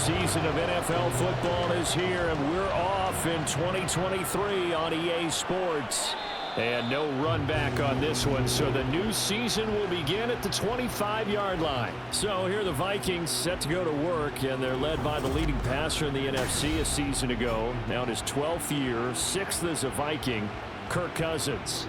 season of NFL football is here, and we're off in 2023 on EA Sports. And no run back on this one, so the new season will begin at the 25-yard line. So here are the Vikings set to go to work, and they're led by the leading passer in the NFC a season ago. Now in his 12th year, 6th as a Viking, Kirk Cousins.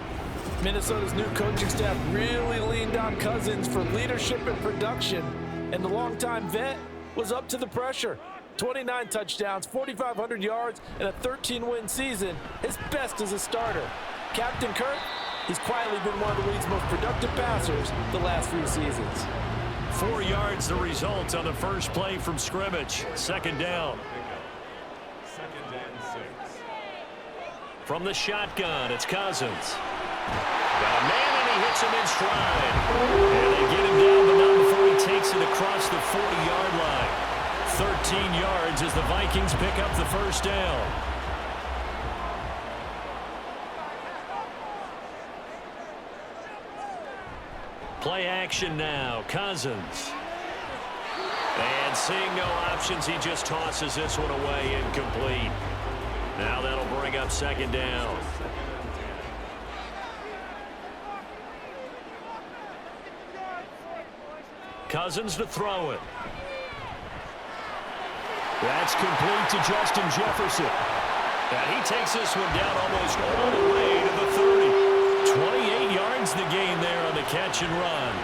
Minnesota's new coaching staff really leaned on Cousins for leadership and production, and the longtime vet was up to the pressure. 29 touchdowns, 4,500 yards, and a 13-win season, his best as a starter. Captain Kirk, he's quietly been one of the league's most productive passers the last few seasons. 4 yards the result on the first play from scrimmage. Second down. From the shotgun, it's Cousins. Got a man, and he hits him in stride. And they get him down, but not before he takes it across the 40-yard line. 13 yards as the Vikings pick up the first down. Play action now, Cousins. And seeing no options, he just tosses this one away, incomplete. Now that'll bring up second down. Cousins to throw it. That's complete to Justin Jefferson. And he takes this one down almost all the way to the 30. 28 yards the gain there on the catch and run.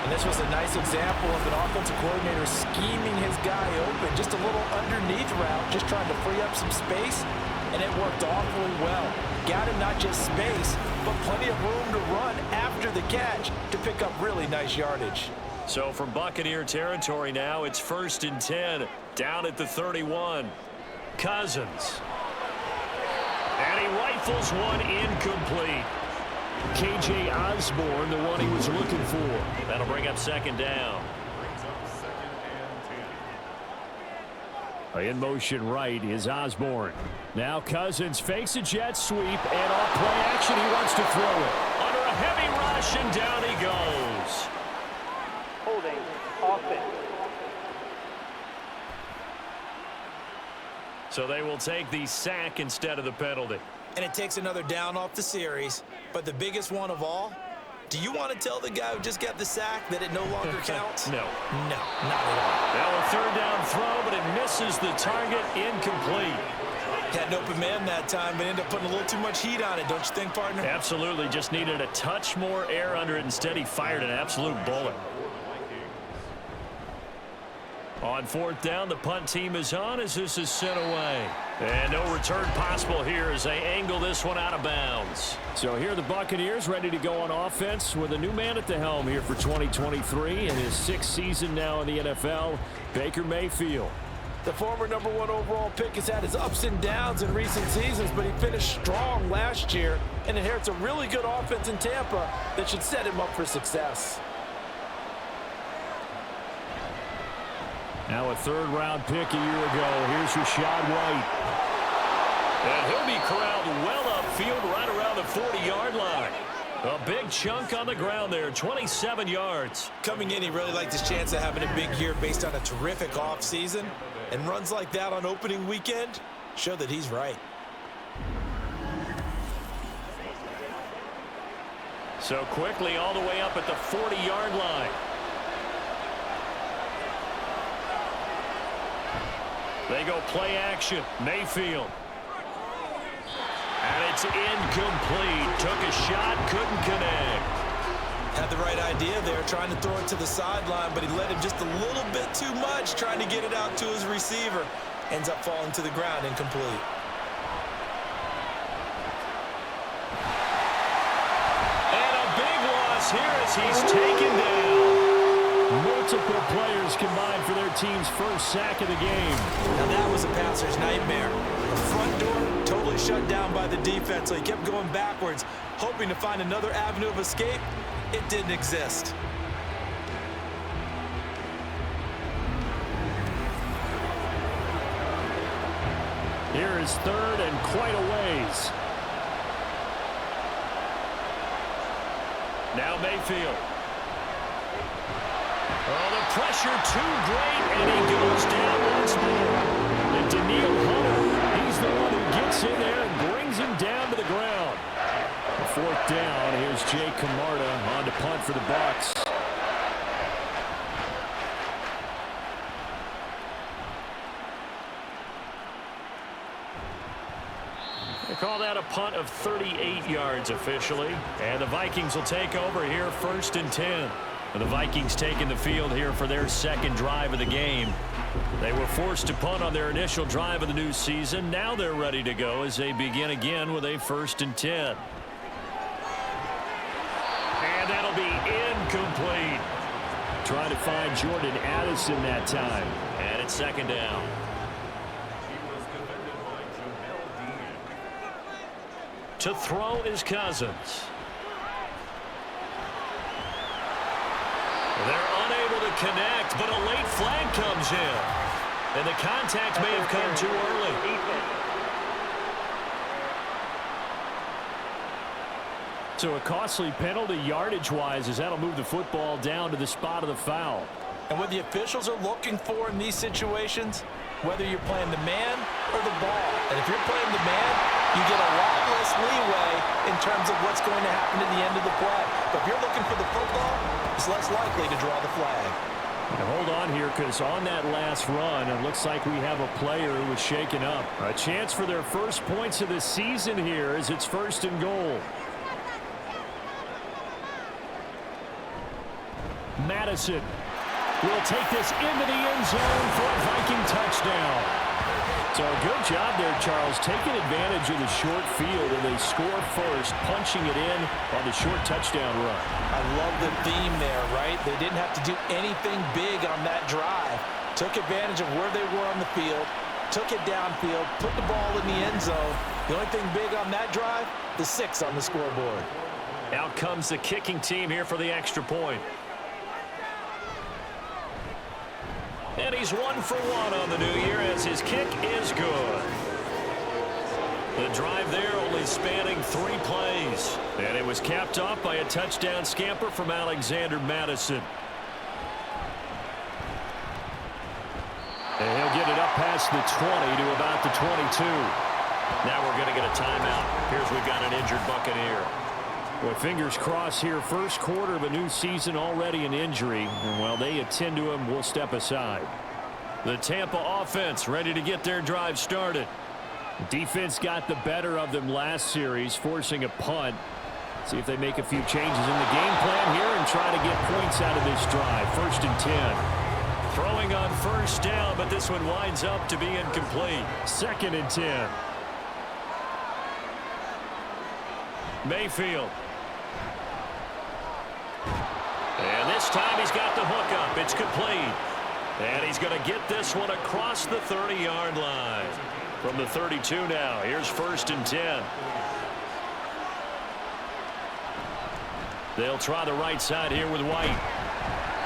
And this was a nice example of an offensive coordinator scheming his guy open. Just a little underneath route, just trying to free up some space, and it worked awfully well. Got him not just space, but plenty of room to run after the catch to pick up really nice yardage. So from Buccaneer territory now, it's 1st and 10, down at the 31. Cousins. And he rifles one incomplete. K.J. Osborne, the one he was looking for. That'll bring up second down. In motion right is Osborne. Now Cousins fakes a jet sweep, and off play action, he wants to throw it. Under a heavy rush, and down he goes. Holding offense. So they will take the sack instead of the penalty. And it takes another down off the series. But the biggest one of all, do you want to tell the guy who just got the sack that it no longer counts? No. No, not at all. Now a third down throw, but it misses the target, incomplete. Had an open man that time, but ended up putting a little too much heat on it, don't you think, partner? Absolutely. Just needed a touch more air under it. Instead, he fired an absolute bullet. On 4th down, the punt team is on as this is sent away. And no return possible here as they angle this one out of bounds. So here are the Buccaneers ready to go on offense with a new man at the helm here for 2023 in his 6th season now in the NFL, Baker Mayfield. The former #1 overall pick has had his ups and downs in recent seasons, but he finished strong last year and inherits a really good offense in Tampa that should set him up for success. Now a 3rd-round pick a year ago. Here's Rashad White. And he'll be corralled well upfield right around the 40-yard line. A big chunk on the ground there, 27 yards. Coming in, he really liked his chance of having a big year based on a terrific offseason. And runs like that on opening weekend show that he's right. So quickly all the way up at the 40-yard line. They go play action. Mayfield. And it's incomplete. Took a shot, couldn't connect. Had the right idea there, trying to throw it to the sideline, but he let him just a little bit too much, trying to get it out to his receiver. Ends up falling to the ground, incomplete. And a big loss here as he's taken down. Multiple players combined for their team's first sack of the game. Now that was a passer's nightmare. The front door totally shut down by the defense, so he kept going backwards, hoping to find another avenue of escape. It didn't exist. Here is 3rd and quite a ways. Now Mayfield. Oh, the pressure too great, and he goes down once more. And Daniil Hunter, he's the one who gets in there and brings him down to the ground. Fourth down, here's Jay Camarda on to punt for the Bucs. They call that a punt of 38 yards officially. And the Vikings will take over here, 1st and 10. The Vikings taking the field here for their second drive of the game. They were forced to punt on their initial drive of the new season. Now they're ready to go as they begin again with a 1st and 10. And that'll be incomplete. Trying to find Jordan Addison that time. And it's 2nd down. To throw is Cousins. They're unable to connect, but a late flag comes in. And the contact may have come too early. So a costly penalty yardage-wise as that'll move the football down to the spot of the foul. And what the officials are looking for in these situations, whether you're playing the man or the ball. And if you're playing the man, you get a lot less leeway in terms of what's going to happen at the end of the play. But if you're looking for the football, it's less likely to draw the flag. Now hold on here, because on that last run, it looks like we have a player who was shaken up. A chance for their first points of the season here as it's 1st and goal. Madison will take this into the end zone for a Viking touchdown. So a good job there, Charles, taking advantage of the short field, and they score first, punching it in on the short touchdown run. I love the theme there, right? They didn't have to do anything big on that drive. Took advantage of where they were on the field, took it downfield, put the ball in the end zone. The only thing big on that drive, the 6 on the scoreboard. Out comes the kicking team here for the extra point. And he's 1 for 1 on the new year as his kick is good. The drive there only spanning 3 plays. And it was capped off by a touchdown scamper from Alexander Madison. And he'll get it up past the 20 to about the 22. Now we're going to get a timeout. Here's we've got an injured Buccaneer. Well, fingers crossed here. First quarter of a new season, already an injury. And while they attend to him, we'll step aside. The Tampa offense ready to get their drive started. Defense got the better of them last series, forcing a punt. See if they make a few changes in the game plan here and try to get points out of this drive. 1st and 10. Throwing on 1st down, but this one winds up to be incomplete. 2nd and 10. Mayfield. And this time he's got the hook up. It's complete. And he's going to get this one across the 30-yard line. From the 32 now, here's 1st and 10. They'll try the right side here with White.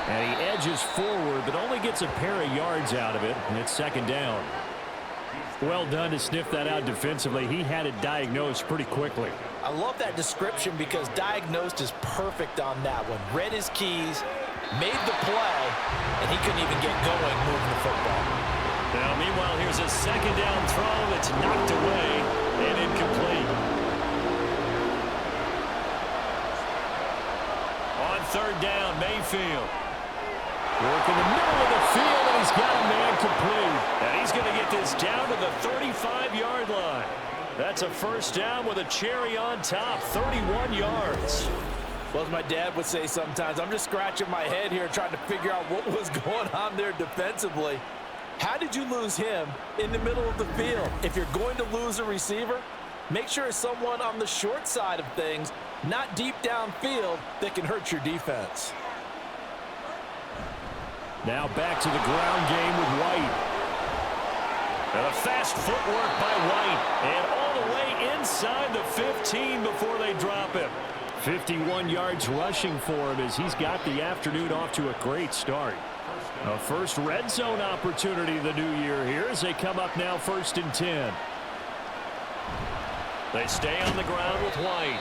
And he edges forward, but only gets a pair of yards out of it, and it's 2nd down. Well done to sniff that out defensively. He had it diagnosed pretty quickly. I love that description because diagnosed is perfect on that one. Read his keys, made the play, and he couldn't even get going moving the football. Now, meanwhile, here's a 2nd down throw that's knocked away and incomplete. On 3rd down, Mayfield. Work in the middle of the field, and he's got a man complete. And he's going to get this down to the 35-yard line. That's a 1st down with a cherry on top, 31 yards. Well, as my dad would say sometimes, I'm just scratching my head here trying to figure out what was going on there defensively. How did you lose him in the middle of the field? If you're going to lose a receiver, make sure it's someone on the short side of things, not deep downfield, that can hurt your defense. Now back to the ground game with White. And a fast footwork by White. And all the way inside the 15 before they drop him. 51 yards rushing for him as he's got the afternoon off to a great start. A first red zone opportunity the new year here as they come up now 1st and 10. They stay on the ground with White.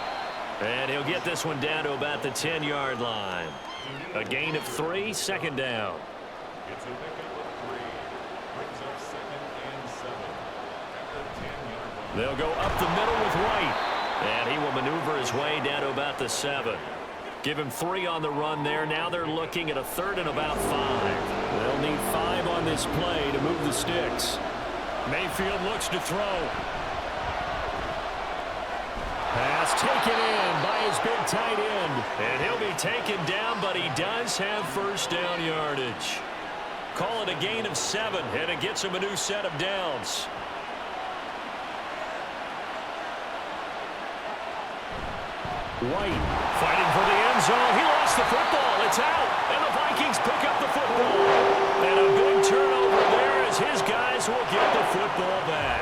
And he'll get this one down to about the 10-yard line. A gain of 3, second down. It's a pickup of 3. Brings up 2nd and 7. At the 10-yard line. They'll go up the middle with White. And he will maneuver his way down to about the 7. Give him 3 on the run there. Now they're looking at a 3rd and about 5. They'll need 5 on this play to move the sticks. Mayfield looks to throw. Pass taken in by his big tight end. And he'll be taken down, but he does have first down yardage. Call it a gain of 7, and it gets him a new set of downs. White fighting for the end zone. He lost the football. It's out. And the Vikings pick up the football. And a big turnover there as his guys will get the football back.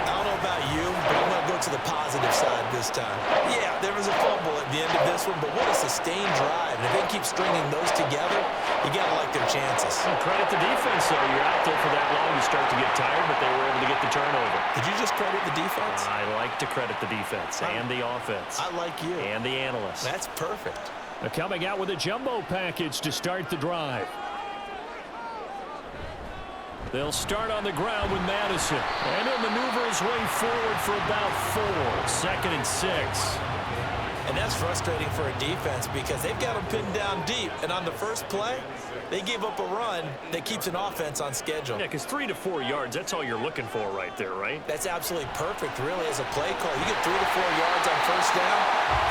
I don't know about you, but I'm going to go to the positive side this time. Yeah, there was a fumble at the end of this one, but what a sustained drive. And if they keep stringing those together, you got to like their chances. Well, credit the defense, though. You're out there for that long, you start to get tired, but they were able to get the turnover. Did you just credit the defense? I like to credit the defense and the offense. I like you. And the analysts. That's perfect. They're coming out with a jumbo package to start the drive. They'll start on the ground with Madison. And he'll maneuver his way forward for about 4. 2nd and 6. And that's frustrating for a defense because they've got them pinned down deep. And on the first play, they give up a run that keeps an offense on schedule. Yeah, because 3 to 4 yards, that's all you're looking for right there, right? That's absolutely perfect, really, as a play call. You get 3 to 4 yards on first down.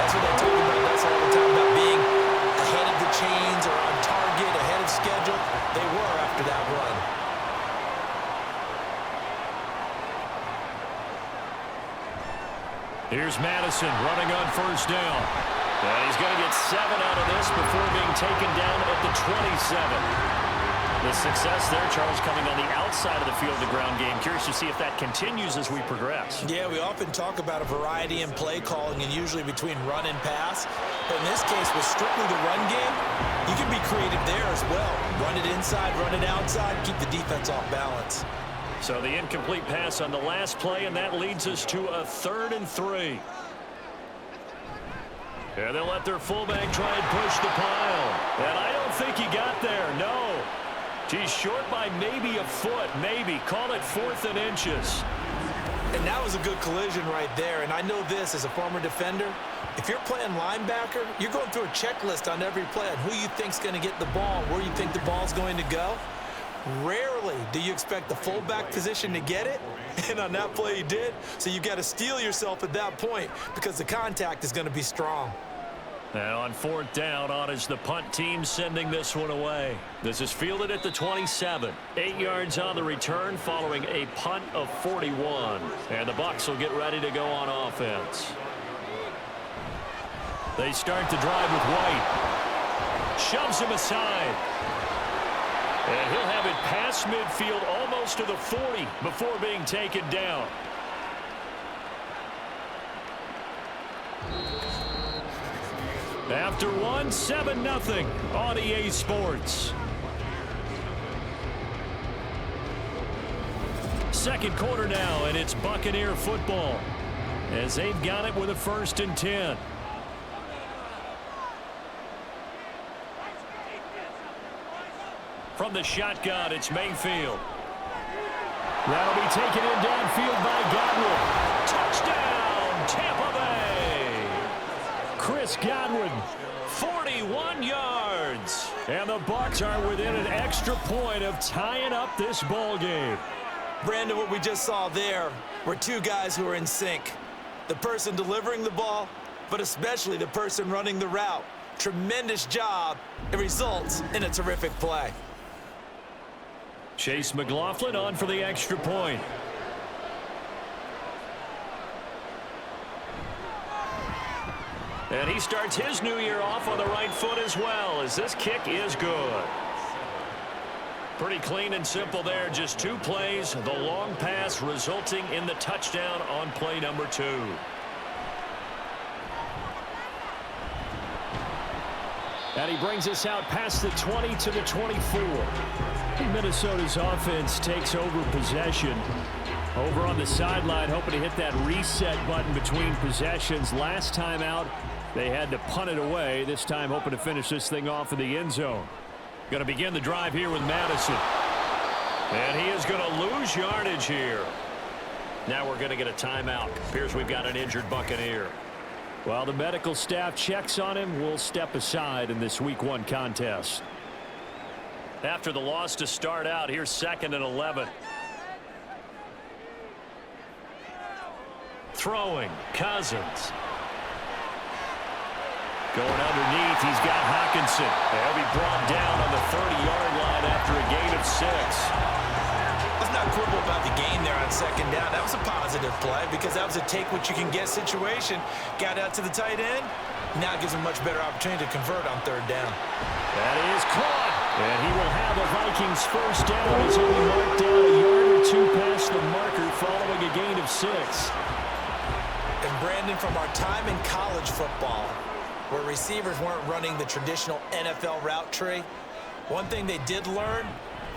That's what they talk about. That's all the time about being ahead of the chains or on target, ahead of schedule. They were after that run. Here's Madison running on first down. And he's going to get 7 out of this before being taken down at the 27. The success there, Charles, coming on the outside of the field, the ground game. Curious to see if that continues as we progress. Yeah, we often talk about a variety in play calling and usually between run and pass. But in this case, with strictly the run game, you can be creative there as well. Run it inside, run it outside, keep the defense off balance. So the incomplete pass on the last play, and that leads us to a 3rd and 3. And they'll let their fullback try and push the pile. And I don't think he got there, no. He's short by maybe a foot, maybe. Call it 4th and inches. And that was a good collision right there. And I know this as a former defender. If you're playing linebacker, you're going through a checklist on every play on who you think's going to get the ball, where you think the ball's going to go. Rarely do you expect the fullback position to get it, and on that play he did. So you got to steel yourself at that point because the contact is going to be strong. And on 4th down, on is the punt team sending this one away. This is fielded at the 27. 8 yards on the return following a punt of 41. And the Bucs will get ready to go on offense. They start the drive with White. Shoves him aside. And he'll have it past midfield almost to the 40 before being taken down. After 1, 7-0 on EA Sports. Second quarter now, and it's Buccaneer football as they've got it with a 1st and 10. From the shotgun, it's Mayfield. That'll be taken in downfield by Godwin. Touchdown, Tampa Bay. Chris Godwin, 41 yards. And the Bucs are within an extra point of tying up this ball game. Brandon, what we just saw there were 2 guys who are in sync. The person delivering the ball, but especially the person running the route. Tremendous job. It results in a terrific play. Chase McLaughlin on for the extra point. And he starts his new year off on the right foot as well, as this kick is good. Pretty clean and simple there. Just 2 plays. The long pass resulting in the touchdown on play number 2. And he brings us out past the 20 to the 24. Minnesota's offense takes over possession. Over on the sideline, hoping to hit that reset button between possessions. Last time out, They had to punt it away, this time hoping to finish this thing off in the end zone. Going to begin the drive here with Madison. And he is going to lose yardage here. Now we're going to get a timeout. Appears we've got an injured Buccaneer. While the medical staff checks on him, we'll step aside in this Week 1 contest. After the loss to start out, here's 2nd and 11. Throwing, Cousins. Going underneath, he's got Hockenson. He'll be brought down on the 30-yard line after a gain of 6. Let's not quibble about the gain there on 2nd down. That was a positive play because that was a take-what-you-can-get situation. Got out to the tight end. Now it gives him a much better opportunity to convert on 3rd down. That is caught. And he will have a Vikings first down. He's only marked down a yard or 2 past the marker following a gain of 6. And Brandon, from our time in college football, where receivers weren't running the traditional NFL route tree, one thing they did learn,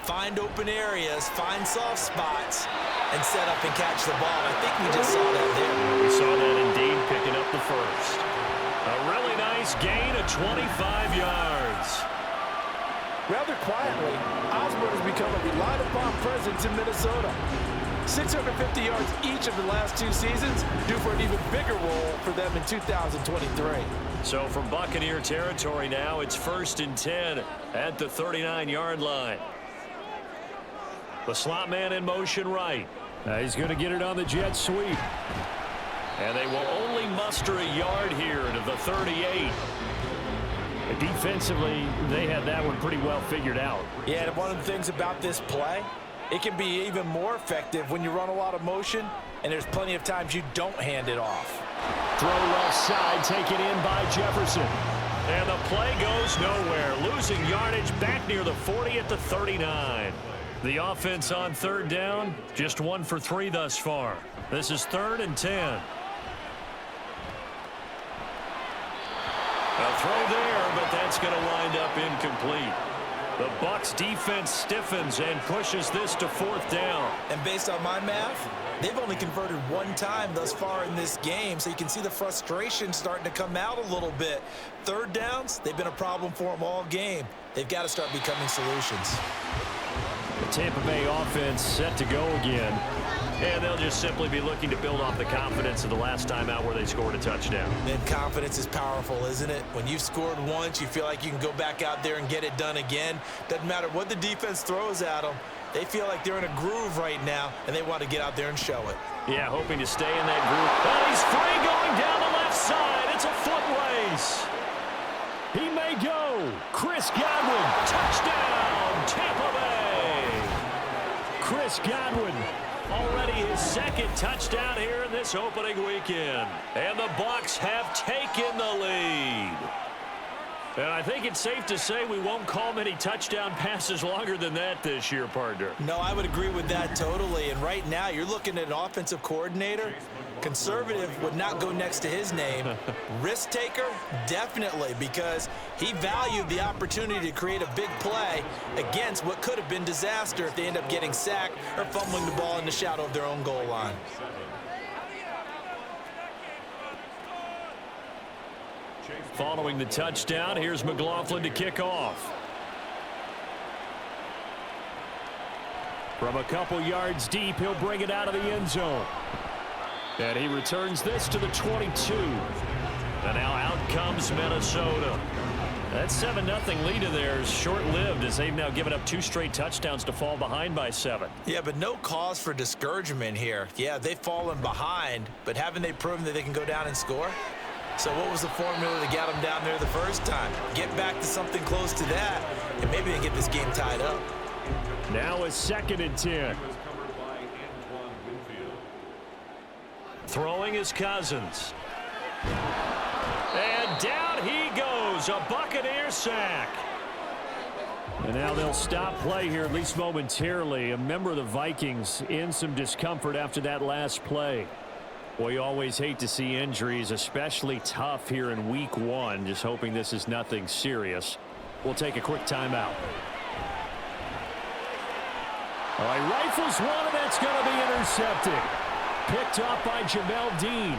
find open areas, find soft spots, and set up and catch the ball. I think we just saw that there. We saw that indeed, picking up the first. A really nice gain of 25 yards. Rather quietly, Osborne has become a relied-upon presence in Minnesota. 650 yards each of the last 2 seasons, due for an even bigger role for them in 2023. So from Buccaneer territory now, it's 1st and 10 at the 39-yard line. The slot man in motion right. He's going to get it on the jet sweep. And they will only muster a yard here to the 38. Defensively, they had that one pretty well figured out. Yeah, and one of the things about this play, it can be even more effective when you run a lot of motion, and there's plenty of times you don't hand it off. Throw left side, taken in by Jefferson. And the play goes nowhere. Losing yardage back near the 40 at the 39. The offense on 3rd down, just 1 for 3 thus far. This is 3rd and 10. A throw there, but that's going to wind up incomplete. The Bucs defense stiffens and pushes this to 4th down. And based on my math, they've only converted 1 time thus far in this game, so you can see the frustration starting to come out a little bit. 3rd downs, they've been a problem for them all game. They've got to start becoming solutions. The Tampa Bay offense set to go again. And they'll just simply be looking to build off the confidence of the last time out where they scored a touchdown. And confidence is powerful, isn't it? When you've scored once, you feel like you can go back out there and get it done again. Doesn't matter what the defense throws at them. They feel like they're in a groove right now, and they want to get out there and show it. Yeah, hoping to stay in that groove. And he's free going down the left side. It's a foot race. He may go. Chris Godwin, touchdown, Tampa Bay. Chris Godwin, already his 2nd touchdown here in this opening weekend. And the Bucs have taken the lead. And I think it's safe to say we won't call many touchdown passes longer than that this year, partner. No, I would agree with that totally. And right now, you're looking at an offensive coordinator. Conservative would not go next to his name. Risk taker, definitely, because he valued the opportunity to create a big play against what could have been disaster if they end up getting sacked or fumbling the ball in the shadow of their own goal line. Following the touchdown, here's McLaughlin to kick off. From a couple yards deep, he'll bring it out of the end zone. And he returns this to the 22. And now out comes Minnesota. That 7-0 lead of theirs short-lived as they've now given up 2 straight touchdowns to fall behind by 7. Yeah, but no cause for discouragement here. Yeah, they've fallen behind, but haven't they proven that they can go down and score? So what was the formula that got them down there the first time? Get back to something close to that, and maybe they get this game tied up. Now a 2nd and 10. Throwing is Cousins. And down he goes, a Buccaneer sack. And now they'll stop play here, at least momentarily. A member of the Vikings in some discomfort after that last play. Well, you always hate to see injuries, especially tough here in Week 1. Just hoping this is nothing serious. We'll take a quick timeout. All right, rifles one, and that's going to be intercepted. Picked up by Jamel Dean.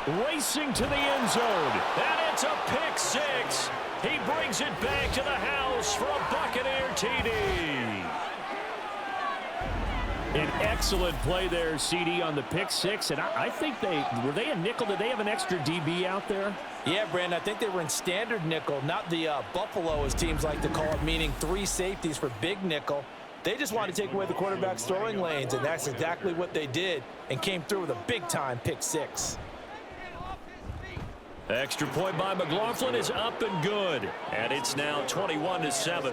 racing to the end zone. And it's a pick six. He brings it back to the house for a Buccaneer TD. An excellent play there, CD, on the pick six. And I think were they a nickel? Did they have an extra DB out there? Yeah, Brandon, I think they were in standard nickel, not the Buffalo, as teams like to call it, meaning 3 safeties for big nickel. They just wanted to take away the quarterback's throwing lanes, and that's exactly what they did and came through with a big-time pick six. Extra point by McLaughlin is up and good. And it's now 21-7.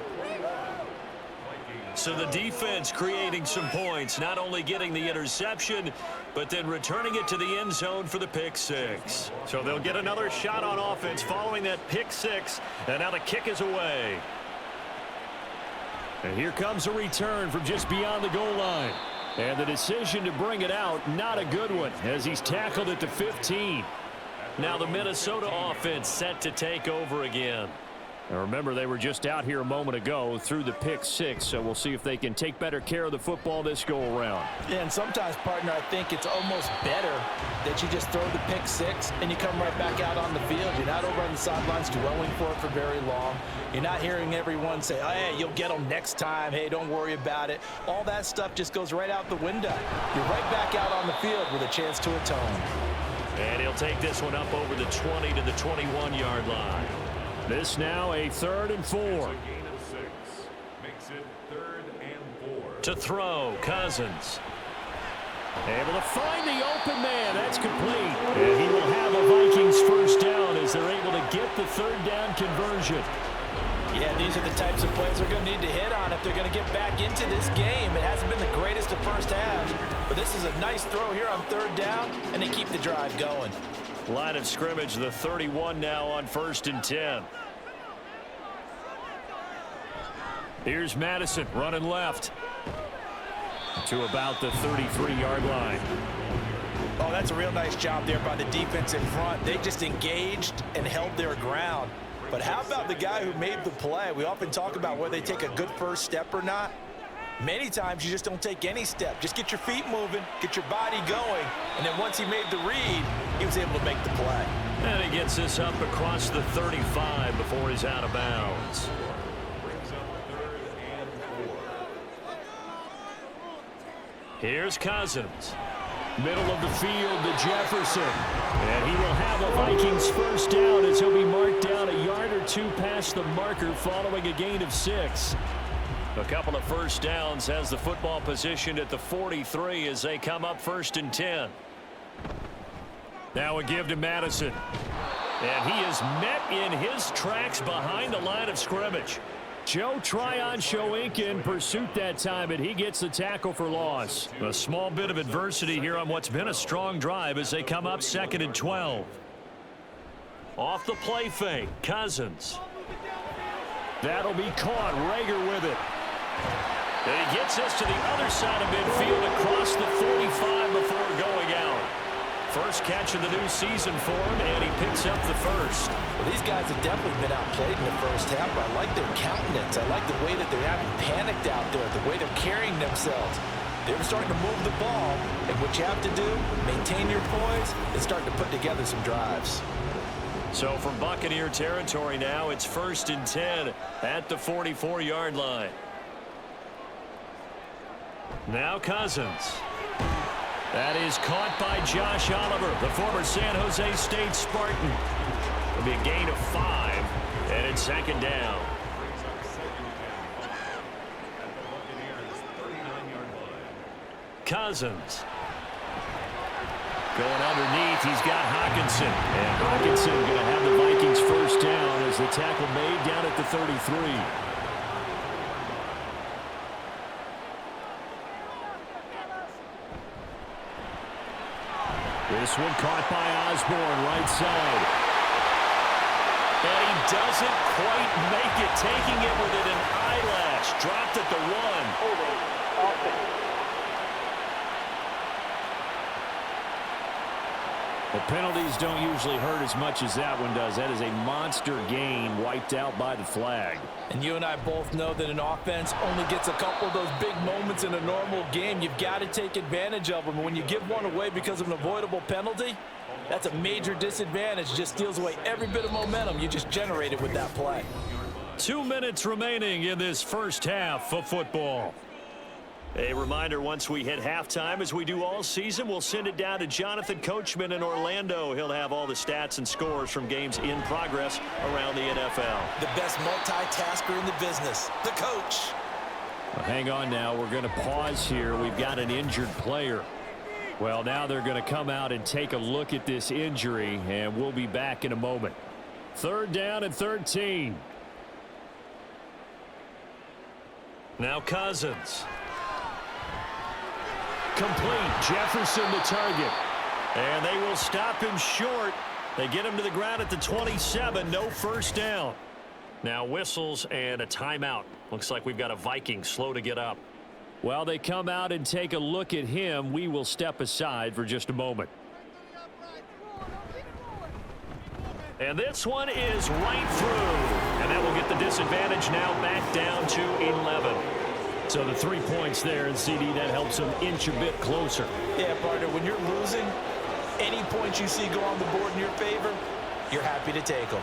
So the defense creating some points, not only getting the interception, but then returning it to the end zone for the pick six. So they'll get another shot on offense following that pick six, and now the kick is away. And here comes a return from just beyond the goal line. And the decision to bring it out, not a good one, as he's tackled at the 15. Now the Minnesota offense set to take over again. Now remember, they were just out here a moment ago through the pick six, so we'll see if they can take better care of the football this go-around. Yeah, and sometimes, partner, I think it's almost better that you just throw the pick six and you come right back out on the field. You're not over on the sidelines dwelling for it for very long. You're not hearing everyone say, oh, hey, you'll get them next time. Hey, don't worry about it. All that stuff just goes right out the window. You're right back out on the field with a chance to atone. And he'll take this one up over the 20 to the 21-yard line. This now a 3rd and 4. A gain of 6. Makes it 3rd and 4. To throw, Cousins. Able to find the open man. That's complete. And he will have a Vikings first down as they're able to get the 3rd down conversion. Yeah, these are the types of plays they're going to need to hit on if they're going to get back into this game. It hasn't been the greatest of first half, but this is a nice throw here on 3rd down, and they keep the drive going. Line of scrimmage, the 31 now on 1st and 10. Here's Madison running left to about the 33-yard line. Oh, that's a real nice job there by the defense in front. They just engaged and held their ground. But how about the guy who made the play? We often talk about whether they take a good first step or not. Many times you just don't take any step. Just get your feet moving, get your body going, and then once he made the read, he was able to make the play. And he gets this up across the 35 before he's out of bounds. Brings up 3rd and 4. Here's Cousins. Middle of the field to Jefferson. And he will have a Vikings first down as he'll be marked down a yard or two past the marker following a gain of 6. A couple of first downs has the football positioned at the 43 as they come up 1st and 10. Now a give to Madison. And he is met in his tracks behind the line of scrimmage. Joe Tryon-Shoyinka in pursuit that time, and he gets the tackle for loss. A small bit of adversity here on what's been a strong drive as they come up 2nd and 12. Off the play fake, Cousins. That'll be caught. Rager with it. And he gets us to the other side of midfield across the 45 before going out. First catch of the new season for him, and he picks up the first. Well, these guys have definitely been outplayed in the first half, but I like their countenance. I like the way that they haven't panicked out there, the way they're carrying themselves. They're starting to move the ball, and what you have to do, maintain your poise, and start to put together some drives. So from Buccaneer territory now, it's 1st and 10 at the 44-yard line. Now Cousins. That is caught by Josh Oliver, the former San Jose State Spartan. It'll be a gain of 5, and it's 2nd down. Brings up 2nd and 5 at the Buccaneers' 39-yard line. Cousins. Going underneath, he's got Hawkinson. And Hawkinson going to have the Vikings first down as the tackle made down at the 33. This one caught by Osborne, right side. And he doesn't quite make it, taking it within an eyelash. Dropped at the 1. Holding. Offense. The penalties don't usually hurt as much as that one does. That is a monster gain wiped out by the flag. And you and I both know that an offense only gets a couple of those big moments in a normal game. You've got to take advantage of them. And when you give one away because of an avoidable penalty, That's a major disadvantage. Just steals away every bit of momentum you just generated with that play. 2 minutes remaining in this first half of football. A reminder, once we hit halftime, as we do all season, we'll send it down to Jonathan Coachman in Orlando. He'll have all the stats and scores from games in progress around the NFL. The best multitasker in the business, the coach. Well, hang on now. We're going to pause here. We've got an injured player. Well, now they're going to come out and take a look at this injury, and we'll be back in a moment. 3rd down and 13. Now Cousins. Complete. Jefferson the target. And they will stop him short. They get him to the ground at the 27. No first down. Now whistles and a timeout. Looks like we've got a Viking slow to get up. Well, they come out and take a look at him. We will step aside for just a moment. And this one is right through. And that will get the disadvantage now back down to 11. So the 3 points there, and CD, that helps them inch a bit closer. Yeah, partner, when you're losing, any points you see go on the board in your favor, you're happy to take them.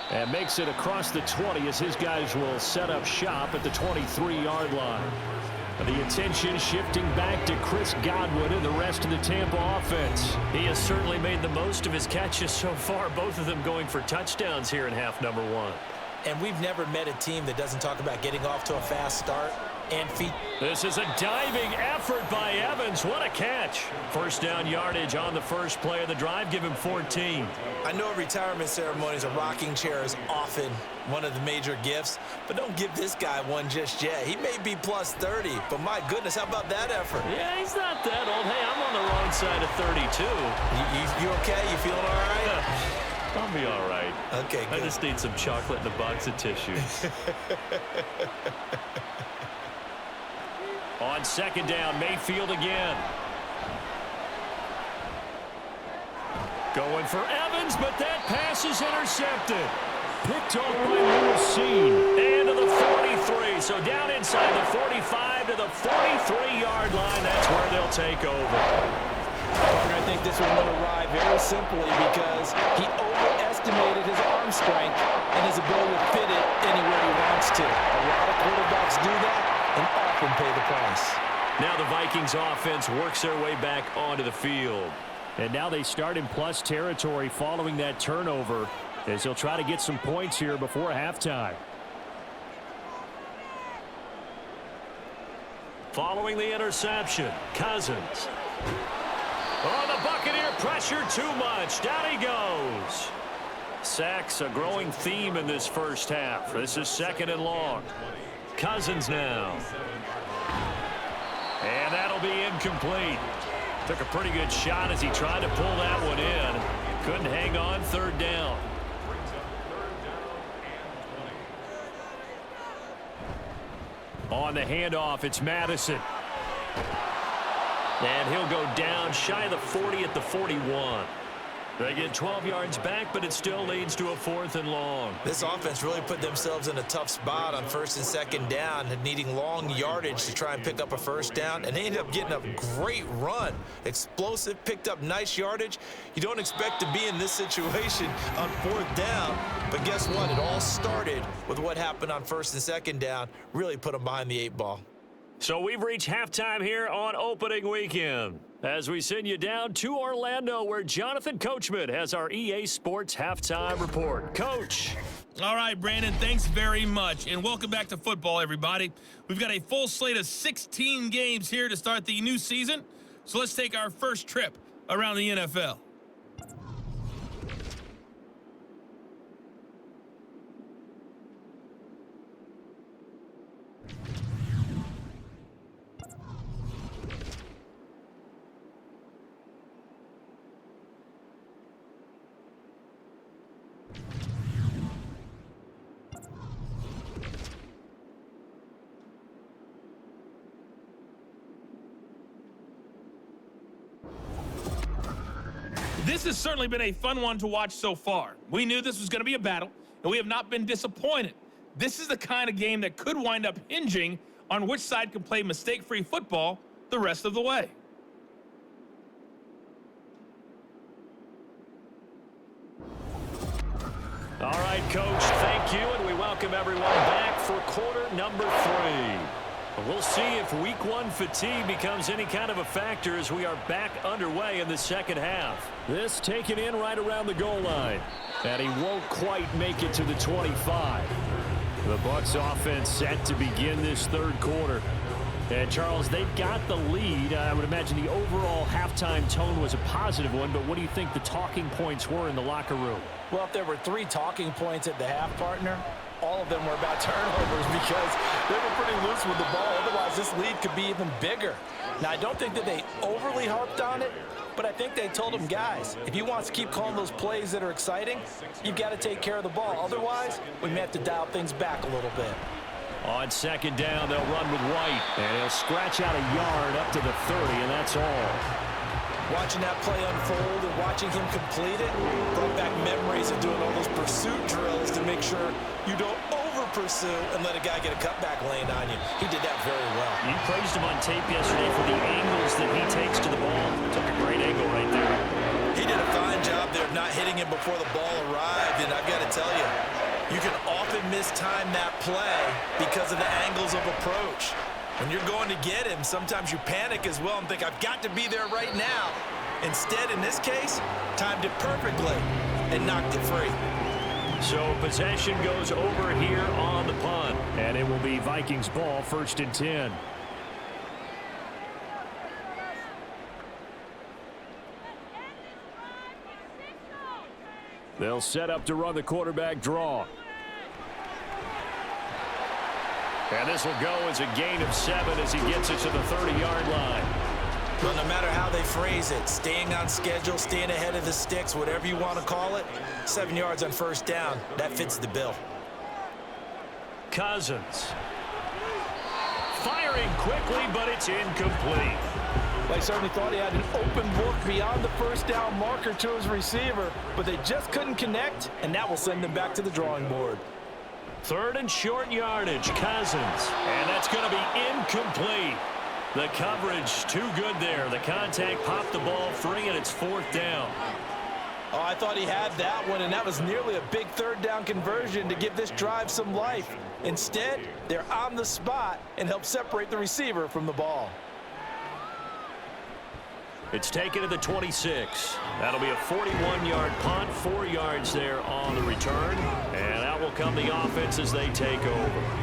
And makes it across the 20 as his guys will set up shop at the 23-yard line. The attention shifting back to Chris Godwin and the rest of the Tampa offense. He has certainly made the most of his catches so far, both of them going for touchdowns here in half number 1. And we've never met a team that doesn't talk about getting off to a fast start and feet. This is a diving effort by Evans. What a catch. First down yardage on the first play of the drive. Give him 14. I know retirement ceremonies, a rocking chair is often one of the major gifts, but don't give this guy one just yet. He may be plus 30, but my goodness, how about that effort? Yeah, he's not that old. Hey, I'm on the wrong side of 32. You okay? You feeling all right? I'll be all right. Okay, good. I just need some chocolate and a box of tissues. On second down, Mayfield again. Going for Evans, but that pass is intercepted. Picked off by Lucine. And to the 43. So down inside the 45 to the 43-yard line. That's where they'll take over. I think this one will arrive very simply because he overestimated his arm strength and his ability to fit it anywhere he wants to. A lot of quarterbacks do that and often pay the price. Now the Vikings offense works their way back onto the field. And now they start in plus territory following that turnover as they'll try to get some points here before halftime. Following the interception, Cousins. Oh, the Buccaneer pressure too much. Down he goes. Sacks a growing theme in this first half. This is 2nd and long. Cousins now. And that'll be incomplete. Took a pretty good shot as he tried to pull that one in. Couldn't hang on. 3rd down. On the handoff, it's Madison. And he'll go down shy of the 40 at the 41. They get 12 yards back, but it still leads to a 4th and long. This offense really put themselves in a tough spot on 1st and 2nd down, needing long yardage to try and pick up a first down, and they ended up getting a great run. Explosive, picked up nice yardage. You don't expect to be in this situation on 4th down, but guess what? It all started with what happened on 1st and 2nd down. Really put them behind the 8 ball. So we've reached halftime here on opening weekend as we send you down to Orlando where Jonathan Coachman has our EA Sports halftime report. Coach. All right, Brandon, thanks very much. And welcome back to football, everybody. We've got a full slate of 16 games here to start the new season. So let's take our first trip around the NFL. This has certainly been a fun one to watch so far. We knew this was going to be a battle, and we have not been disappointed. This is the kind of game that could wind up hinging on which side can play mistake-free football the rest of the way. All right, Coach, thank you, and we welcome everyone back for quarter number 3. We'll see if week 1 fatigue becomes any kind of a factor as we are back underway in the second half. This taken in right around the goal line, and he won't quite make it to the 25. The Bucs offense set to begin this third quarter. And, Charles, they've got the lead. I would imagine the overall halftime tone was a positive one, but what do you think the talking points were in the locker room? Well, if there were 3 talking points at the half, partner, all of them were about turnovers because they were pretty loose with the ball. Otherwise, this lead could be even bigger. Now, I don't think that they overly harped on it, but I think they told them, guys, if you want to keep calling those plays that are exciting, you've got to take care of the ball. Otherwise, we may have to dial things back a little bit. On second down, they'll run with White, and he'll scratch out a yard up to the 30, and that's all. Watching that play unfold and watching him complete it brought back memories of doing all those pursuit drills to make sure you don't over-pursue and let a guy get a cutback lane on you. He did that very well. You praised him on tape yesterday for the angles that he takes to the ball. Took a great angle right there. He did a fine job there of not hitting him before the ball arrived, and I've got to tell you, you can often mistime that play because of the angles of approach. When you're going to get him, sometimes you panic as well and think, I've got to be there right now. Instead, in this case, timed it perfectly and knocked it free. So possession goes over here on the punt, and it will be Vikings ball, 1st and 10. They'll set up to run the quarterback draw. And this will go as a gain of 7 as he gets it to the 30-yard line. Well, no matter how they phrase it, staying on schedule, staying ahead of the sticks, whatever you want to call it, 7 yards on 1st down, that fits the bill. Cousins. Firing quickly, but it's incomplete. They certainly thought he had an open book beyond the 1st down marker to his receiver, but they just couldn't connect, and that will send them back to the drawing board. 3rd and short yardage, Cousins. And that's going to be incomplete. The coverage too good there. The contact popped the ball free, and it's 4th down. Oh, I thought he had that one, and that was nearly a big 3rd down conversion to give this drive some life. Instead, they're on the spot and help separate the receiver from the ball. It's taken to the 26. That'll be a 41-yard punt, 4 yards there on the return. And out will come the offense as they take over.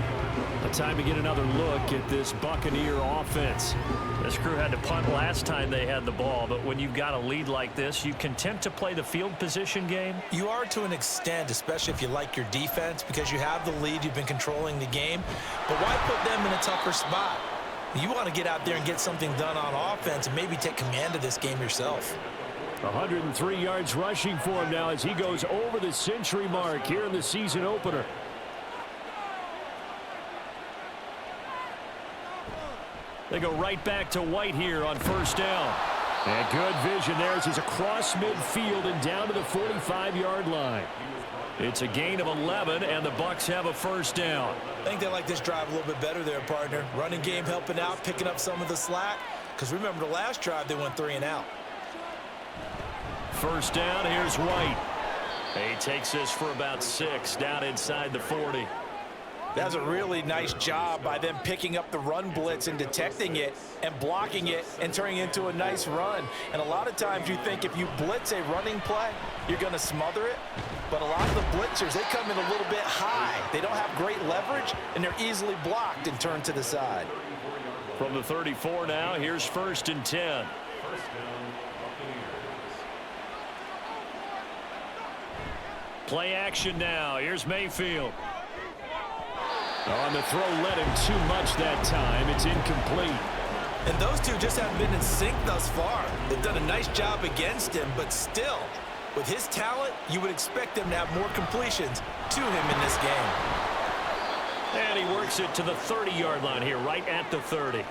A time to get another look at this Buccaneer offense. This crew had to punt last time they had the ball, but when you've got a lead like this, you content to play the field position game? You are to an extent, especially if you like your defense, because you have the lead, you've been controlling the game. But why put them in a tougher spot? You want to get out there and get something done on offense and maybe take command of this game yourself. 103 yards rushing for him now as he goes over the century mark here in the season opener. They go right back to White here on 1st down. And good vision there as he's across midfield and down to the 45-yard line. It's a gain of 11, and the Bucs have a 1st down. I think they like this drive a little bit better there, partner. Running game helping out, picking up some of the slack. Because remember the last drive, they went 3 and out. 1st down, here's White. He takes this for about 6 down inside the 40. That's a really nice job by them picking up the run blitz and detecting it and blocking it and turning it into a nice run. And a lot of times you think if you blitz a running play, you're going to smother it. But a lot of the blitzers, they come in a little bit high. They don't have great leverage, and they're easily blocked and turned to the side. From the 34 now, here's 1st and 10. Play action now. Here's Mayfield. On the throw, led him too much that time. It's incomplete. And those two just haven't been in sync thus far. They've done a nice job against him, but still, with his talent, you would expect them to have more completions to him in this game. And he works it to the 30-yard line here, right at the 30.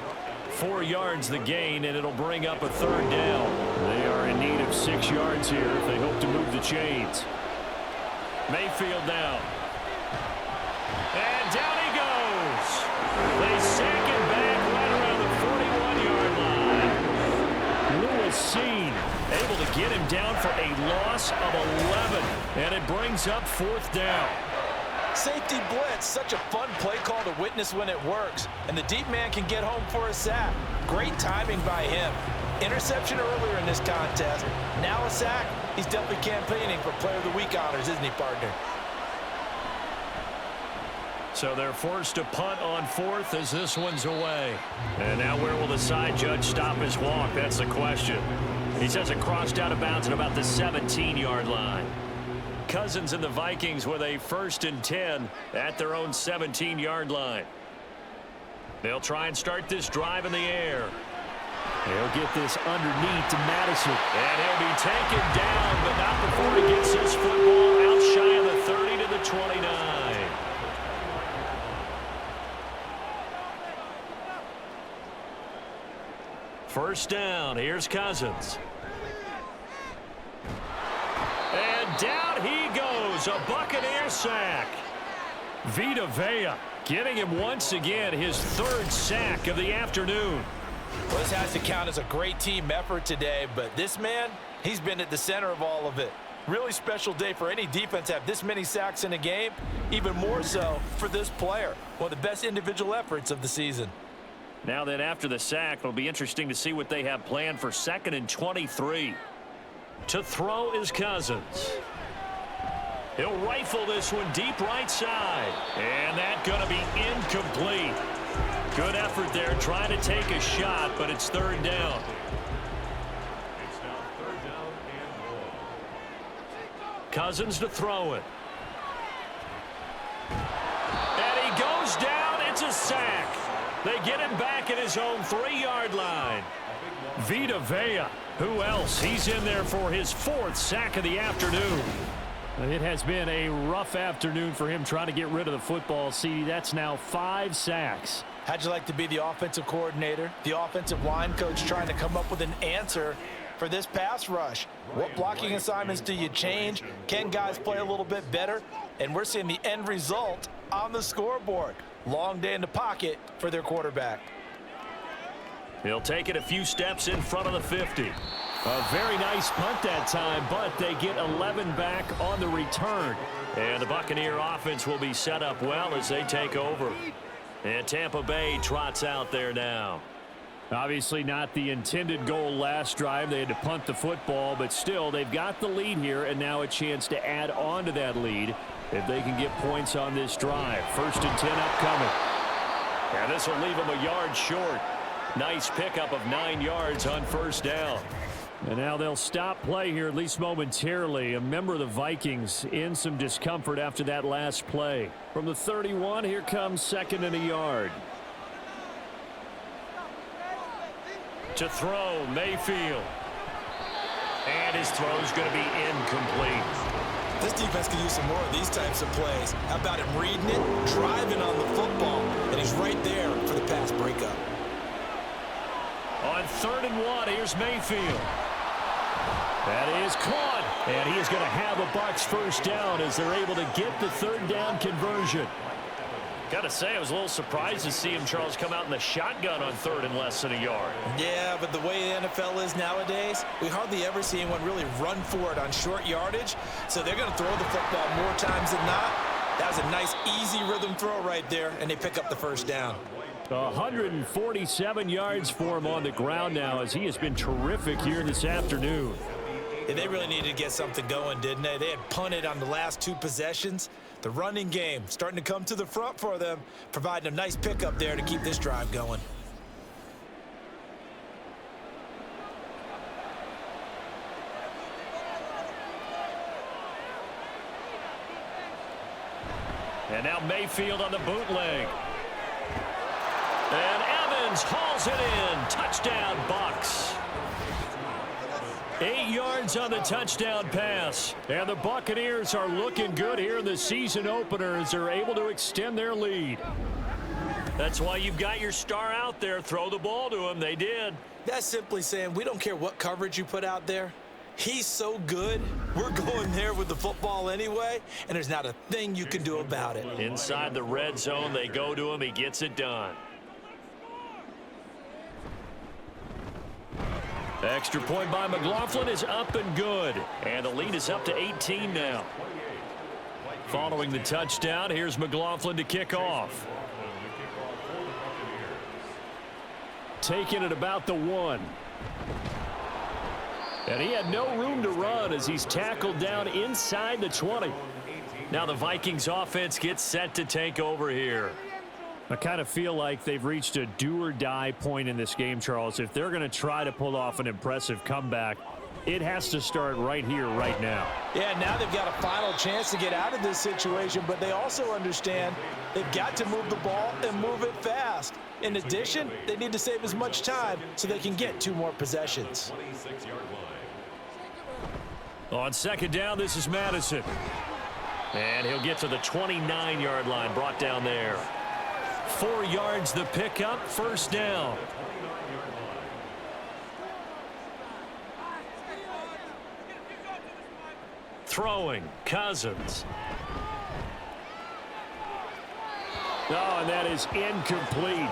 4 yards the gain, and it'll bring up a 3rd down. They are in need of 6 yards here if they hope to move the chains. Mayfield now. And down he goes. They sack him back right around the 41-yard line. get him down for a loss of 11. And it brings up 4th down. Safety blitz, such a fun play call to witness when it works. And the deep man can get home for a sack. Great timing by him. Interception earlier in this contest. Now a sack. He's definitely campaigning for Player of the Week honors, isn't he, partner? So they're forced to punt on 4th as this one's away. And now where will the side judge stop his walk? That's the question. He says it crossed out of bounds at about the 17-yard line. Cousins and the Vikings with a 1st and 10 at their own 17-yard line. They'll try and start this drive in the air. They'll get this underneath to Madison. And he'll be taken down, but not before he gets his football out shy of the 30 to the 29. First down. Here's Cousins. And down he goes. A Buccaneer sack. Vita Vea getting him once again his 3rd sack of the afternoon. Well, this has to count as a great team effort today, but this man, he's been at the center of all of it. Really special day for any defense to have this many sacks in a game, even more so for this player. One of the best individual efforts of the season. Now then, after the sack, it'll be interesting to see what they have planned for 2nd and 23. To throw is Cousins. He'll rifle this one deep right side. And that's going to be incomplete. Good effort there trying to take a shot, but it's 3rd down. It's now 3rd down and 1. Cousins to throw it. And he goes down. It's a sack. They get him back at his own 3-yard line. Vita Vea. Who else? He's in there for his 4th sack of the afternoon. It has been a rough afternoon for him trying to get rid of the football. See, that's now 5 sacks. How'd you like to be the offensive coordinator, the offensive line coach trying to come up with an answer for this pass rush? What blocking assignments do you change? Can guys play a little bit better? And we're seeing the end result on the scoreboard. Long day in the pocket for their quarterback. He'll take it a few steps in front of the 50. A very nice punt that time, but they get 11 back on the return. And the Buccaneer offense will be set up well as they take over. And Tampa Bay trots out there now. Obviously not the intended goal last drive. They had to punt the football, but still they've got the lead here and now a chance to add on to that lead if they can get points on this drive. 1st and 10 upcoming. And this will leave them a yard short. Nice pickup of 9 yards on 1st down. And now they'll stop play here, at least momentarily. A member of the Vikings in some discomfort after that last play. From the 31, here comes 2nd and a yard. To throw, Mayfield. And his throw's going to be incomplete. This defense can use some more of these types of plays. How about him reading it, driving on the football, and he's right there for the pass breakup. On 3rd and 1, here's Mayfield. That is caught, and he is going to have a Bucs 1st down as they're able to get the 3rd down conversion. Got to say, I was a little surprised to see him, Charles, come out in the shotgun on 3rd and less than a yard. Yeah, but the way the NFL is nowadays, we hardly ever see anyone really run for it on short yardage. So they're going to throw the football more times than not. That was a nice, easy rhythm throw right there, and they pick up the 1st down. 147 yards for him on the ground now as he has been terrific here this afternoon. Yeah, they really needed to get something going, didn't they? They had punted on the last 2 possessions. The running game starting to come to the front for them, providing a nice pickup there to keep this drive going. And now Mayfield on the bootleg. And Evans hauls it in. Touchdown, Bucs. 8 yards on the touchdown pass. And the Buccaneers are looking good here in the season opener as they're able to extend their lead. That's why you've got your star out there. Throw the ball to him. They did. That's simply saying we don't care what coverage you put out there. He's so good, we're going there with the football anyway, and there's not a thing you can do about it. Inside the red zone, they go to him. He gets it done. Extra point by McLaughlin is up and good. And the lead is up to 18 now. Following the touchdown, here's McLaughlin to kick off. Taking it about the 1. And he had no room to run as he's tackled down inside the 20. Now the Vikings offense gets set to take over here. I kind of feel like they've reached a do-or-die point in this game, Charles. If they're going to try to pull off an impressive comeback, it has to start right here, right now. Yeah, now they've got a final chance to get out of this situation, but they also understand they've got to move the ball and move it fast. In addition, they need to save as much time so they can get 2 more possessions. On second down, this is Madison. And he'll get to the 29-yard line, brought down there. 4 yards the pickup, first down. Throwing, Cousins. Oh, and that is incomplete.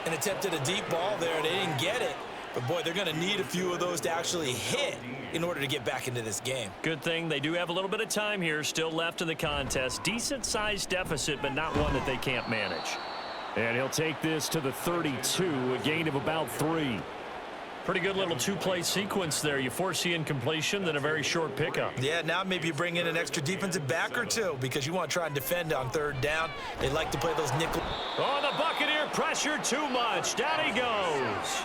And attempted a deep ball there. They didn't get it. But, boy, they're going to need a few of those to actually hit in order to get back into this game. Good thing they do have a little bit of time here still left in the contest. Decent-sized deficit, but not one that they can't manage. And he'll take this to the 32, a gain of about 3. Pretty good little 2-play sequence there. You force the incompletion, then a very short pickup. Yeah, now maybe you bring in an extra defensive back or 2 because you want to try and defend on 3rd down. They like to play those nickel. Oh, the Buccaneer pressure too much. Down he goes.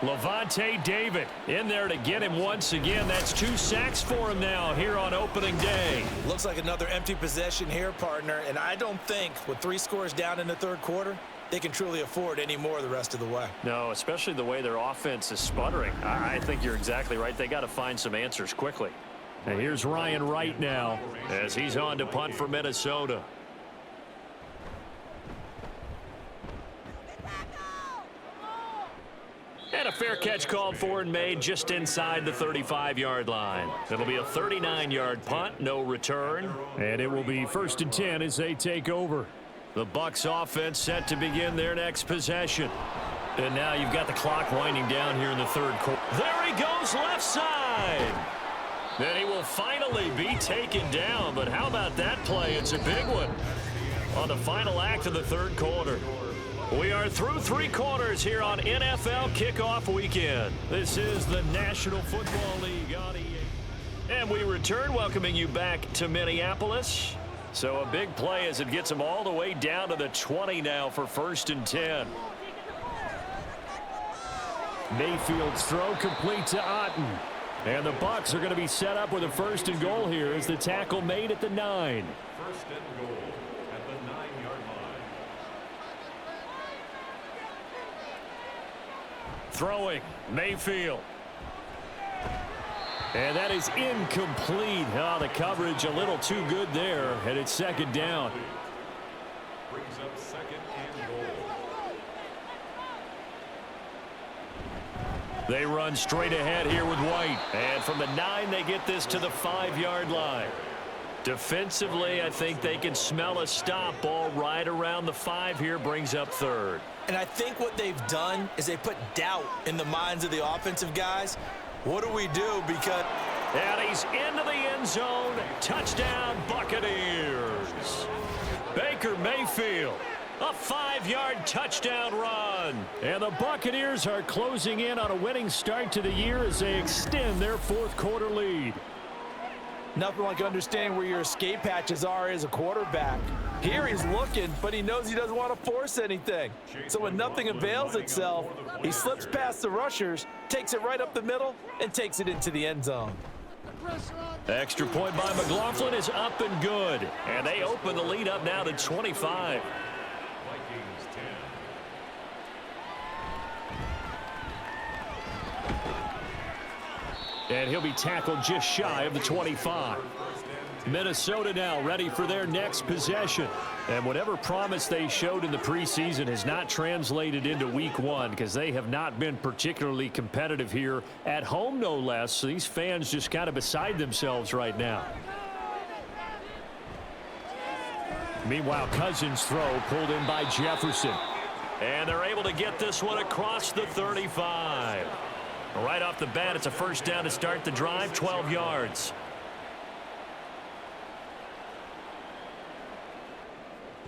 Levante David in there to get him once again. That's 2 sacks for him now here on opening day. Looks like another empty possession here, partner. And I don't think with 3 scores down in the 3rd quarter, they can truly afford any more the rest of the way. No, especially the way their offense is sputtering. I think you're exactly right. They got to find some answers quickly. And here's Ryan Wright now as he's on to punt for Minnesota. And a fair catch called for and made just inside the 35-yard line. It'll be a 39-yard punt, no return. And it will be 1st and 10 as they take over. The Bucs offense set to begin their next possession. And now you've got the clock winding down here in the 3rd quarter. There he goes left side. Then he will finally be taken down. But how about that play? It's a big one on the final act of the 3rd quarter. We are through 3 quarters here on NFL Kickoff Weekend. This is the National Football League on EA. And we return, welcoming you back to Minneapolis. So a big play as it gets them all the way down to the 20 now for 1st and 10. Mayfield's throw complete to Otten. And the Bucs are going to be set up with a 1st and goal here as the tackle made at the 9. 1st and goal at the 9-yard line. Throwing, Mayfield. And that is incomplete. Oh, the coverage a little too good there, and it's 2nd down. Brings up 2nd and goal. They run straight ahead here with White. And from the 9, they get this to the 5-yard line. Defensively, I think they can smell a stop. Ball right around the 5 here, brings up 3rd. And I think what they've done is they put doubt in the minds of the offensive guys. What do we do? Because... And he's into the end zone. Touchdown, Buccaneers. Baker Mayfield. A 5-yard touchdown run. And the Buccaneers are closing in on a winning start to the year as they extend their 4th quarter lead. Nothing like understanding where your escape hatches are as a quarterback. Here he's looking, but he knows he doesn't want to force anything. So when nothing avails itself, he slips past the rushers, takes it right up the middle, and takes it into the end zone. Extra point by McLaughlin is up and good. And they open the lead up now to 25. Vikings 10. And he'll be tackled just shy of the 25. Minnesota now ready for their next possession. And whatever promise they showed in the preseason has not translated into week 1 because they have not been particularly competitive here at home, no less. So these fans just kind of beside themselves right now. Meanwhile, Cousins' throw pulled in by Jefferson. And they're able to get this one across the 35. Right off the bat, it's a first down to start the drive, 12 yards.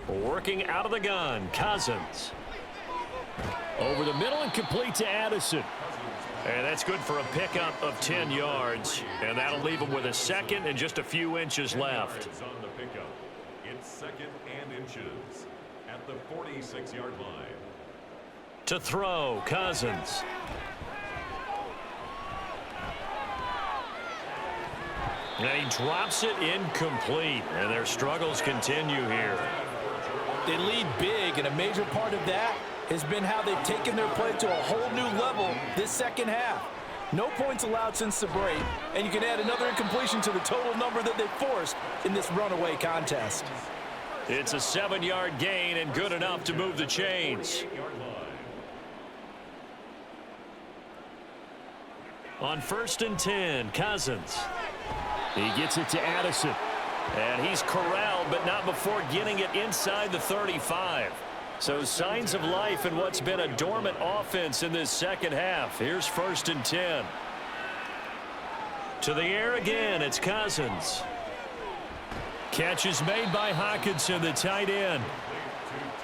Working out of the gun, Cousins. Over the middle and complete to Addison. And that's good for a pickup of 10 yards. And that'll leave him with a second and just a few inches left. On the pickup. It's second and inches at the 46-yard line. To throw, Cousins. And he drops it incomplete. And their struggles continue here. They lead big, and a major part of that has been how they've taken their play to a whole new level this second half. No points allowed since the break, and you can add another incompletion to the total number that they forced in this runaway contest. It's a 7-yard gain and good enough to move the chains. On 1st and 10, Cousins. He gets it to Addison. And he's corralled, but not before getting it inside the 35. So signs of life in what's been a dormant offense in this second half. Here's 1st and 10. To the air again, it's Cousins. Catch is made by Hawkinson, the tight end.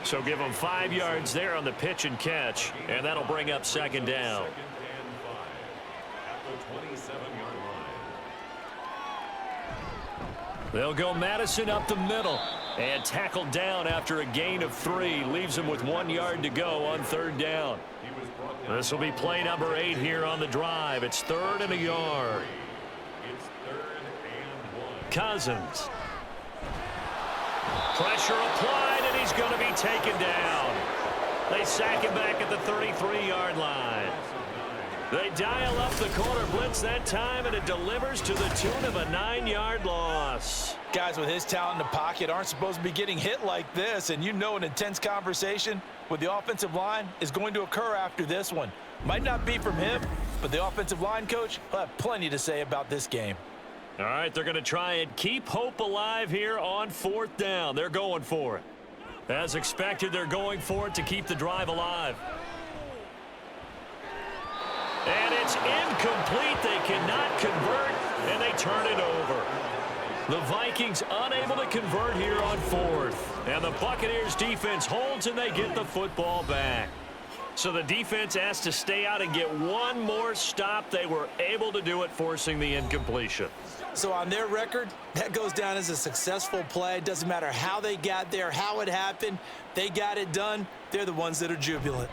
So give him 5 yards there on the pitch and catch, and that'll bring up 2nd down. They'll go Madison up the middle and tackled down after a gain of 3. Leaves him with 1 yard to go on 3rd down. This will be play number 8 here on the drive. It's 3rd and a yard. Cousins. Pressure applied, and he's going to be taken down. They sack him back at the 33-yard line. They dial up the corner blitz that time, and it delivers to the tune of a 9-yard loss. Guys with his talent in the pocket aren't supposed to be getting hit like this, and you know an intense conversation with the offensive line is going to occur after this one. Might not be from him, but the offensive line coach will have plenty to say about this game. All right, they're going to try and keep hope alive here on 4th down. They're going for it. As expected, they're going for it to keep the drive alive. And it's incomplete. They cannot convert, and they turn it over. The Vikings unable to convert here on 4th. And the Buccaneers defense holds, and they get the football back. So the defense has to stay out and get one more stop. They were able to do it, forcing the incompletion. So on their record, that goes down as a successful play. It doesn't matter how they got there, how it happened. They got it done. They're the ones that are jubilant.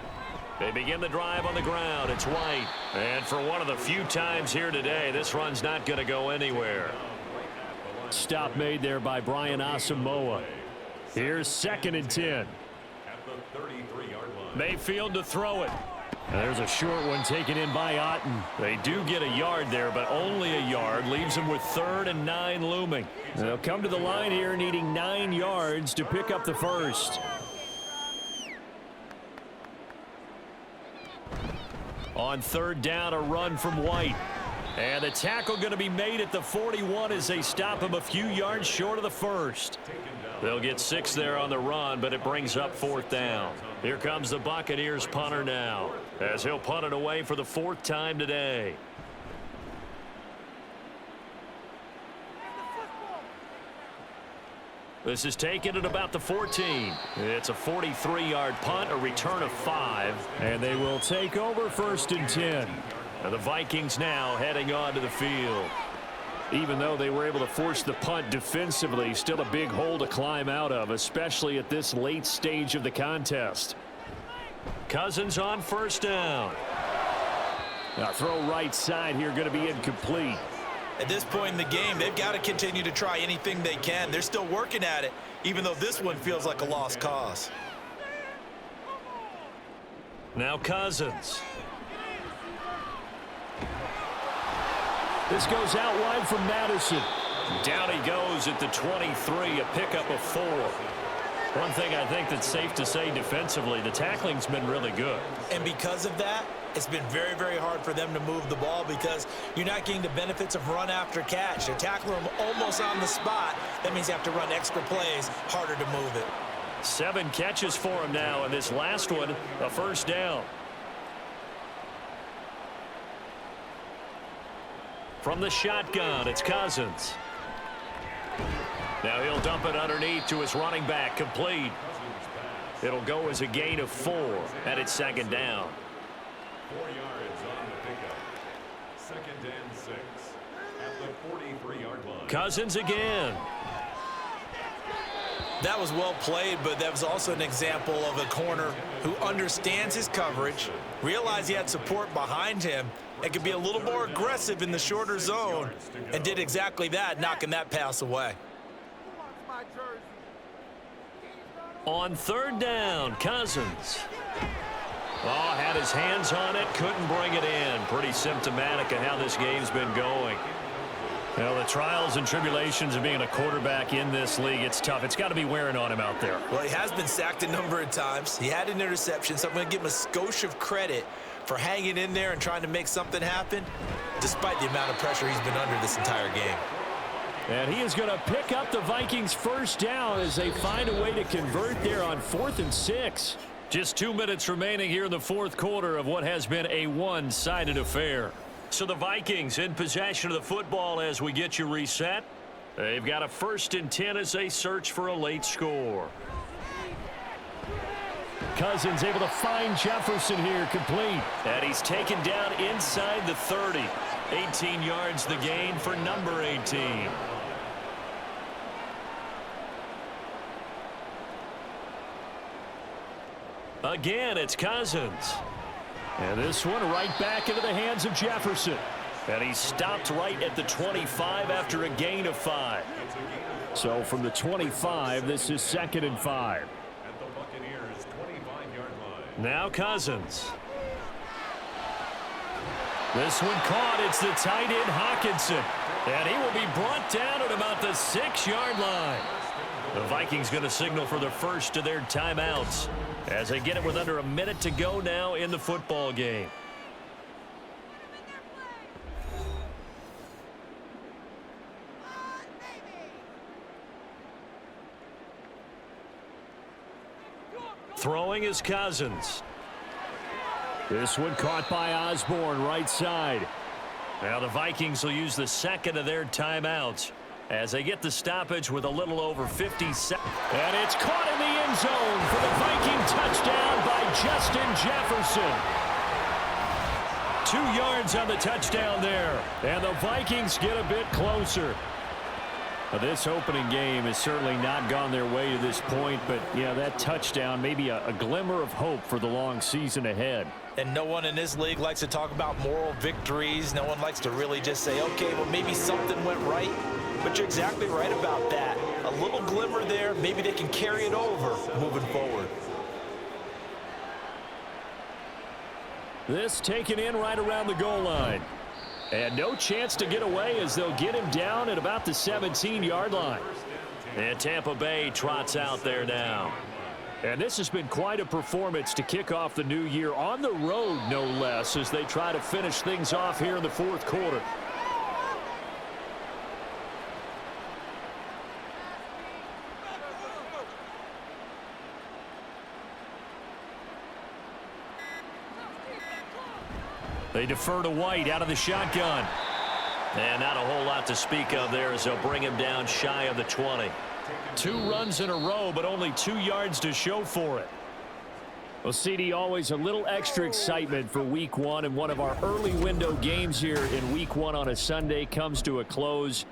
They begin the drive on the ground. It's White. And for one of the few times here today, this run's not going to go anywhere. Stop made there by Brian Asamoah. Here's 2nd and 10. Mayfield to throw it. And there's a short one taken in by Otten. They do get a yard there, but only a yard. Leaves them with 3rd and 9 looming. They'll come to the line here needing 9 yards to pick up the first. On 3rd down, a run from White. And the tackle going to be made at the 41 as they stop him a few yards short of the first. They'll get 6 there on the run, but it brings up 4th down. Here comes the Buccaneers punter now, as he'll punt it away for the 4th time today. This is taken at about the 14. It's a 43-yard punt, a return of 5. And they will take over 1st and 10. And the Vikings now heading onto the field. Even though they were able to force the punt defensively, still a big hole to climb out of, especially at this late stage of the contest. Cousins on 1st down. Now throw right side here, going to be incomplete. At this point in the game, they've got to continue to try anything they can. They're still working at it, even though this one feels like a lost cause. Now Cousins. This goes out wide from Madison. Down he goes at the 23, a pickup of 4. One thing I think that's safe to say defensively, the tackling's been really good. And because of that, it's been very, very hard for them to move the ball because you're not getting the benefits of run after catch. They tackle them almost on the spot. That means you have to run extra plays, harder to move it. 7 catches for him now, and this last one, a 1st down. From the shotgun, it's Cousins. Now he'll dump it underneath to his running back, complete. It'll go as a gain of 4, and it's second down. 4 yards on the pickup. Second and 6 at the 43-yard line. Cousins again. That was well played, but that was also an example of a corner who understands his coverage, realized he had support behind him, and could be a little more aggressive in the shorter zone, and did exactly that, knocking that pass away. On third down, Cousins. Oh, had his hands on it, couldn't bring it in. Pretty symptomatic of how this game's been going. Well, the trials and tribulations of being a quarterback in this league, it's tough. It's got to be wearing on him out there. Well, he has been sacked a number of times. He had an interception, so I'm going to give him a skosh of credit for hanging in there and trying to make something happen, despite the amount of pressure he's been under this entire game. And he is going to pick up the Vikings first down as they find a way to convert there on 4th and 6. Just 2 minutes remaining here in the fourth quarter of what has been a one-sided affair. So the Vikings in possession of the football as we get you reset. They've got a 1st and 10 as they search for a late score. Cousins able to find Jefferson here, complete. And he's taken down inside the 30. 18 yards the gain for number 18. Again, it's Cousins. And this one right back into the hands of Jefferson. And he stopped right at the 25 after a gain of 5. So from the 25, this is 2nd and 5. At the Buccaneers' 25-yard line. Now Cousins. This one caught. It's the tight end Hawkinson. And he will be brought down at about the 6-yard line. The Vikings going to signal for the first of their timeouts as they get it with under a minute to go now in the football game. Throwing is Cousins. This one caught by Osborne, right side. Now the Vikings will use the second of their timeouts as they get the stoppage with a little over 50 seconds. And it's caught in the end zone for the Viking touchdown by Justin Jefferson. 2 yards on the touchdown there. And the Vikings get a bit closer. Now, this opening game has certainly not gone their way to this point, but yeah, that touchdown may be a glimmer of hope for the long season ahead. And no one in this league likes to talk about moral victories. No one likes to really just say, okay, well, maybe something went right. But you're exactly right about that. A little glimmer there, maybe they can carry it over moving forward. This taken in right around the goal line. And no chance to get away as they'll get him down at about the 17-yard line. And Tampa Bay trots out there now. And this has been quite a performance to kick off the new year on the road, no less, as they try to finish things off here in the fourth quarter. They defer to White out of the shotgun. And not a whole lot to speak of there as they'll bring him down shy of the 20. 2 runs in a row, but only 2 yards to show for it. Well, CD, always a little extra excitement for week 1, and one of our early window games here in week 1 on a Sunday comes to a close.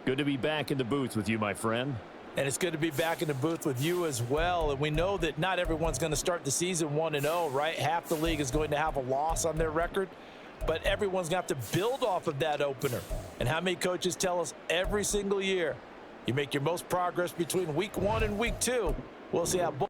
Good to be back in the booth with you, my friend. And it's good to be back in the booth with you as well. And we know that not everyone's going to start the season 1-0, right? Half the league is going to have a loss on their record. But everyone's going to have to build off of that opener. And how many coaches tell us every single year, you make your most progress between week 1 and week 2. We'll see how both